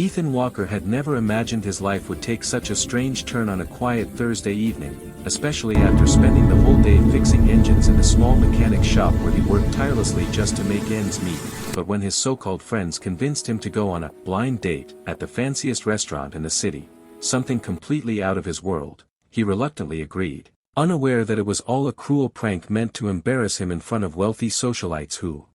Ethan Walker had never imagined his life would take such a strange turn on a quiet Thursday evening, especially after spending the whole day fixing engines in a small mechanic shop where he worked tirelessly just to make ends meet. But when his so-called friends convinced him to go on a blind date at the fanciest restaurant in the city, something completely out of his world, he reluctantly agreed, unaware that it was all a cruel prank meant to embarrass him in front of wealthy socialites who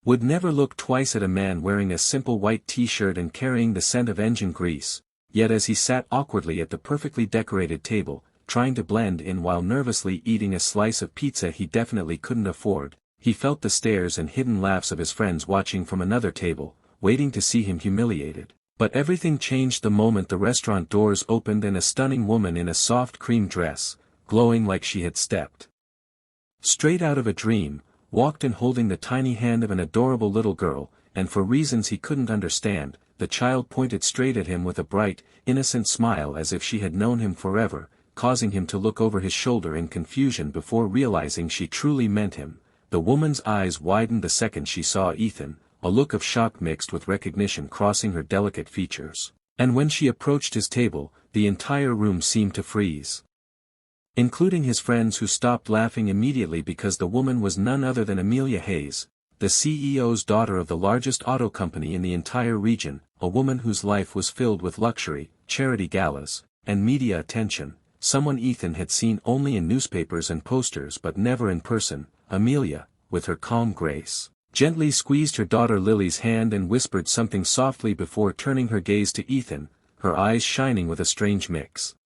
would never look twice at a man wearing a simple white t-shirt and carrying the scent of engine grease. Yet as he sat awkwardly at the perfectly decorated table, trying to blend in while nervously eating a slice of pizza he definitely couldn't afford, he felt the stares and hidden laughs of his friends watching from another table, waiting to see him humiliated. But everything changed the moment the restaurant doors opened and a stunning woman in a soft cream dress, glowing like she had stepped straight out of a dream, walked in holding the tiny hand of an adorable little girl, and for reasons he couldn't understand, the child pointed straight at him with a bright, innocent smile as if she had known him forever, causing him to look over his shoulder in confusion before realizing she truly meant him. The woman's eyes widened the second she saw Ethan, a look of shock mixed with recognition crossing her delicate features, and when she approached his table, the entire room seemed to freeze, including his friends who stopped laughing immediately because the woman was none other than Amelia Hayes, the CEO's daughter of the largest auto company in the entire region, a woman whose life was filled with luxury, charity galas, and media attention, someone Ethan had seen only in newspapers and posters but never in person. Amelia, with her calm grace, gently squeezed her daughter Lily's hand and whispered something softly before turning her gaze to Ethan, her eyes shining with a strange mix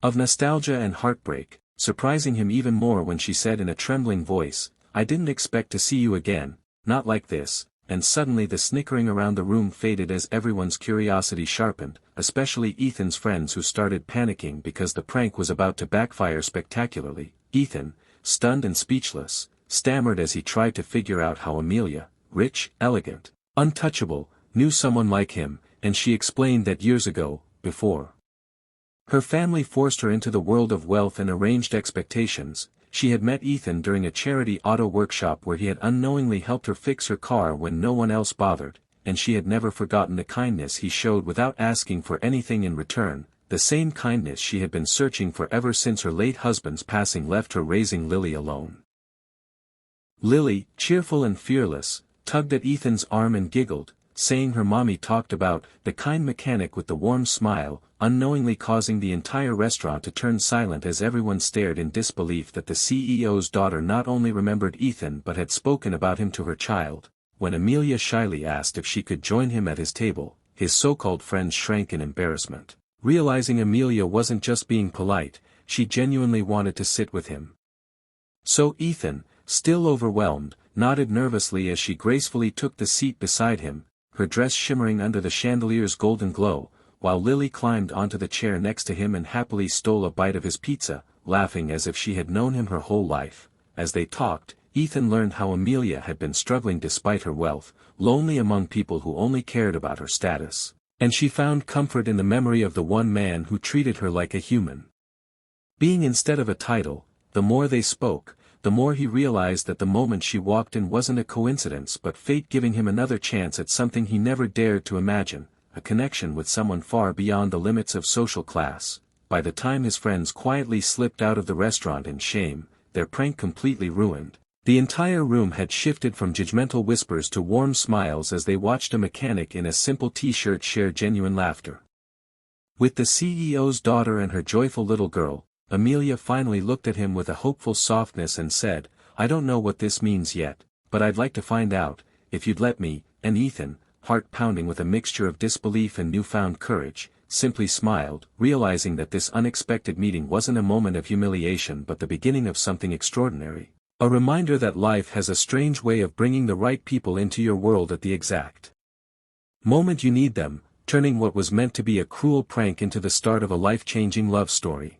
of nostalgia and heartbreak, surprising him even more when she said in a trembling voice, "I didn't expect to see you again, not like this," and suddenly the snickering around the room faded as everyone's curiosity sharpened, especially Ethan's friends who started panicking because the prank was about to backfire spectacularly. Ethan, stunned and speechless, stammered as he tried to figure out how Amelia, rich, elegant, untouchable, knew someone like him, and she explained that years ago, before her family forced her into the world of wealth and arranged expectations, she had met Ethan during a charity auto workshop where he had unknowingly helped her fix her car when no one else bothered, and she had never forgotten the kindness he showed without asking for anything in return, the same kindness she had been searching for ever since her late husband's passing left her raising Lily alone. Lily, cheerful and fearless, tugged at Ethan's arm and giggled, saying her mommy talked about the kind mechanic with the warm smile, unknowingly causing the entire restaurant to turn silent as everyone stared in disbelief that the CEO's daughter not only remembered Ethan but had spoken about him to her child. When Amelia shyly asked if she could join him at his table, his so-called friends shrank in embarrassment, realizing Amelia wasn't just being polite, she genuinely wanted to sit with him. So Ethan, still overwhelmed, nodded nervously as she gracefully took the seat beside him, her dress shimmering under the chandelier's golden glow, while Lily climbed onto the chair next to him and happily stole a bite of his pizza, laughing as if she had known him her whole life. As they talked, Ethan learned how Amelia had been struggling despite her wealth, lonely among people who only cared about her status, and she found comfort in the memory of the one man who treated her like a human being instead of a title. The more they spoke, the more he realized that the moment she walked in wasn't a coincidence but fate giving him another chance at something he never dared to imagine, a connection with someone far beyond the limits of social class. By the time his friends quietly slipped out of the restaurant in shame, their prank completely ruined, the entire room had shifted from judgmental whispers to warm smiles as they watched a mechanic in a simple t-shirt share genuine laughter with the CEO's daughter and her joyful little girl. Amelia finally looked at him with a hopeful softness and said, "I don't know what this means yet, but I'd like to find out, if you'd let me," and Ethan, heart pounding with a mixture of disbelief and newfound courage, simply smiled, realizing that this unexpected meeting wasn't a moment of humiliation but the beginning of something extraordinary, a reminder that life has a strange way of bringing the right people into your world at the exact moment you need them, turning what was meant to be a cruel prank into the start of a life-changing love story.